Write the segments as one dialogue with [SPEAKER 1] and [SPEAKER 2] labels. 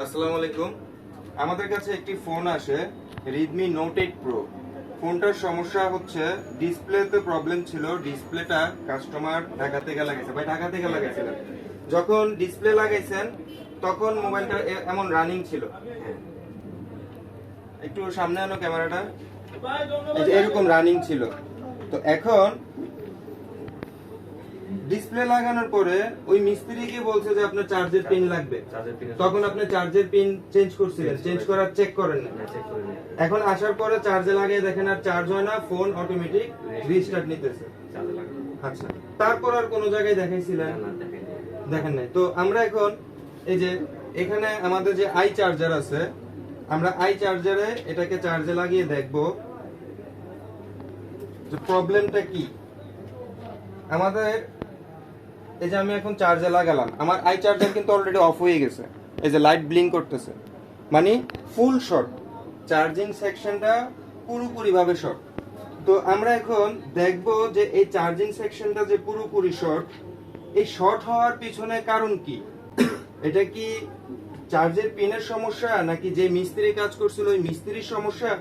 [SPEAKER 1] আসসালামু আলাইকুম। আমাদের কাছে একটি ফোন আসে Redmi Note 8 Pro। ফোনটার সমস্যা হচ্ছে ডিসপ্লেতে প্রবলেম ছিল। ডিসপ্লেটা কাস্টমার ঢাকা থেকে লাগাইছে, ভাই ঢাকা থেকে লাগাইছিলেন। যখন ডিসপ্লে লাগাইছেন তখন মোবাইলটা এমন রানিং ছিল। একটু সামনে আনো ক্যামেরাটা। এই যে এরকম রানিং ছিল। তো এখন ডিসপ্লে লাগানোর পরে ওই মিস্ত্রিকে বলছে যে আপনার চার্জের পিন লাগবে। তখন আপনি চার্জের পিন চেঞ্জ করছিলেন, চেঞ্জ করার চেক করেন না। এখন আসার পরে চার্জে লাগিয়ে দেখেন আর চার্জ হয় না, ফোন অটোমেটিক রিস্টার্ট নিতেছে। আচ্ছা, তারপর আর কোনো জায়গায় দেখাইছিলেন? দেখেন নাই। তো আমরা এখন এই যে এখানে আমাদের যে আই চার্জার আছে, আমরা আই চার্জারে এটাকে চার্জে লাগিয়ে দেখব যে প্রবলেমটা কি। আমাদের এই যে আমি এখন চার্জে লাগালাম, আমার আই চার্জার কিন্তু অলরেডি অফ হয়ে গেছে। এই যে লাইট ব্লিঙ্ক করতেছে, মানে ফুল শর্ট, চার্জিং সেকশনটা পুরোপুরি ভাবে শর্ট। তো আমরা এখন দেখব যে এই চার্জিং সেকশনটা যে পুরোপুরি শর্ট, এই শর্ট হওয়ার পিছনে কারণ কি? এটা কি চার্জের পিনের সমস্যা নাকি যে মিস্ত্রি কাজ করছিল ওই মিস্ত্রির সমস্যা?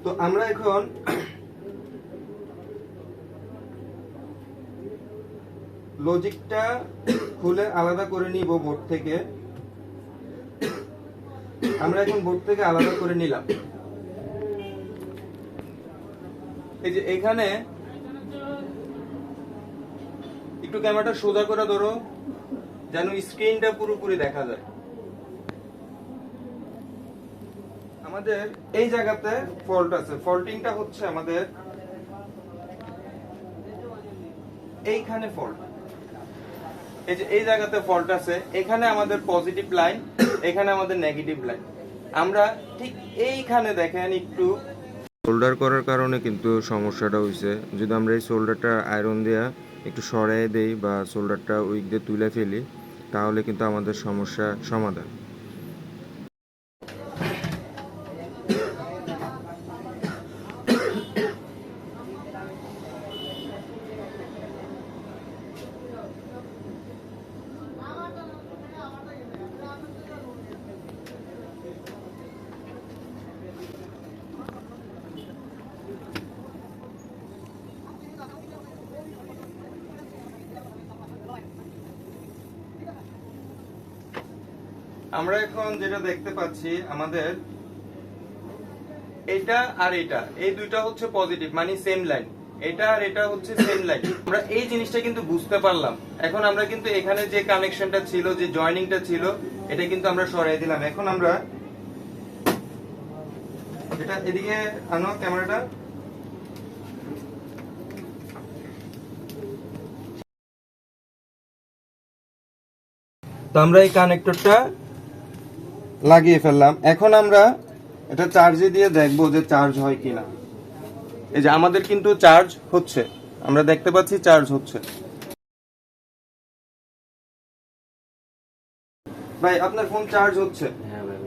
[SPEAKER 1] তো আমরা এখন লজিকটা খুলে আলাদা করে নিব বোর্ড থেকে। আমরা এখন বোর্ড থেকে আলাদা করে নিলাম। এই যে এখানে একটু ক্যামেরাটা সোজা করে ধরো যেন স্ক্রিনটা পুরোপুরি দেখা যায়। আমাদের এই জায়গাতে ফল্ট আছে। ফল্টিংটা হচ্ছে আমাদের এইখানে ফল্ট। এই যে এই জায়গাতে ফল্ট আছে, এখানে আমাদের পজিটিভ লাইন, এখানে আমাদের নেগেটিভ লাইন। আমরা ঠিক এইখানে দেখেন একটু সোল্ডার করার কারণে কিন্তু সমস্যাটা হইছে। যদি আমরা এই সোল্ডারটা আয়রন দিয়া একটু সরাই দেই বা সোল্ডারটা উইক দিয়ে তুলে ফেলি, তাহলে কিন্তু আমাদের সমস্যা সমাধান। আমরা এখন যেটা দেখতে পাচ্ছি, আমাদের এটা আর এটা, এই দুইটা হচ্ছে পজিটিভ, মানে সেম লাইন। এটা আর এটা হচ্ছে সেম লাইন। আমরা এই জিনিসটা কিন্তু বুঝতে পারলাম। এখন আমরা কিন্তু এখানে যে কানেকশনটা ছিল, যে জয়েনিংটা ছিল, এটা কিন্তু আমরা সরাই দিলাম। এখন আমরা এটা এদিকে আনো ক্যামেরাটা। তো আমরা এই কানেক্টরটা লাগিয়ে ফেললাম। এখন আমরা এটা চার্জে দিয়ে দেখবো যে চার্জ হয় কিনা। এই যে আমাদের কিন্তু চার্জ হচ্ছে, আমরা দেখতে পাচ্ছি চার্জ হচ্ছে। ভাই আপনার ফোন চার্জ হচ্ছে?
[SPEAKER 2] হ্যাঁ ভাই।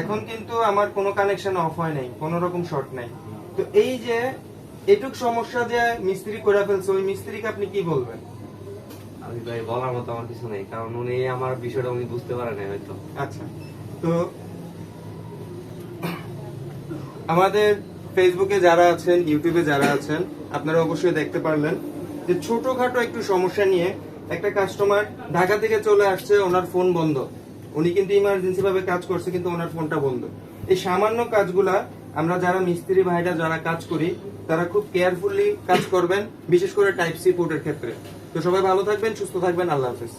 [SPEAKER 1] এখন কিন্তু আমার কোনো কানেকশন অফ হয় নাই, কোনো রকম শর্ট নাই। তো এই যে এটুক সমস্যা যে মিস্ত্রি করে ফেলছে, ওই মিস্ত্রিকে আপনি কি বলবেন?
[SPEAKER 2] আমি ভাই বলার মতো আমার কিছু নেই, কারণ উনি আমার বিষয়টা উনি বুঝতে পারে না হয়তো।
[SPEAKER 1] আচ্ছা, তো আমাদের ফেসবুকে যারা আছেন, ইউটিউবে যারা আছেন, আপনারা অবশ্যই দেখতে পারলেন যে ছোটখাটো একটু সমস্যা নিয়ে একটা কাস্টমার ঢাকা থেকে চলে আসছে, ওনার ফোন বন্ধ। উনি কিন্তু ইমার্জেন্সি ভাবে কাজ করছে, কিন্তু ওনার ফোনটা বন্ধ। এই সামান্য কাজগুলা আমরা যারা মিস্ত্রি ভাইরা যারা কাজ করি, তারা খুব কেয়ারফুলি কাজ করবেন, বিশেষ করে টাইপ সি পোর্টের ক্ষেত্রে। তো সবাই ভালো থাকবেন, সুস্থ থাকবেন, আল্লাহ হাফেজ।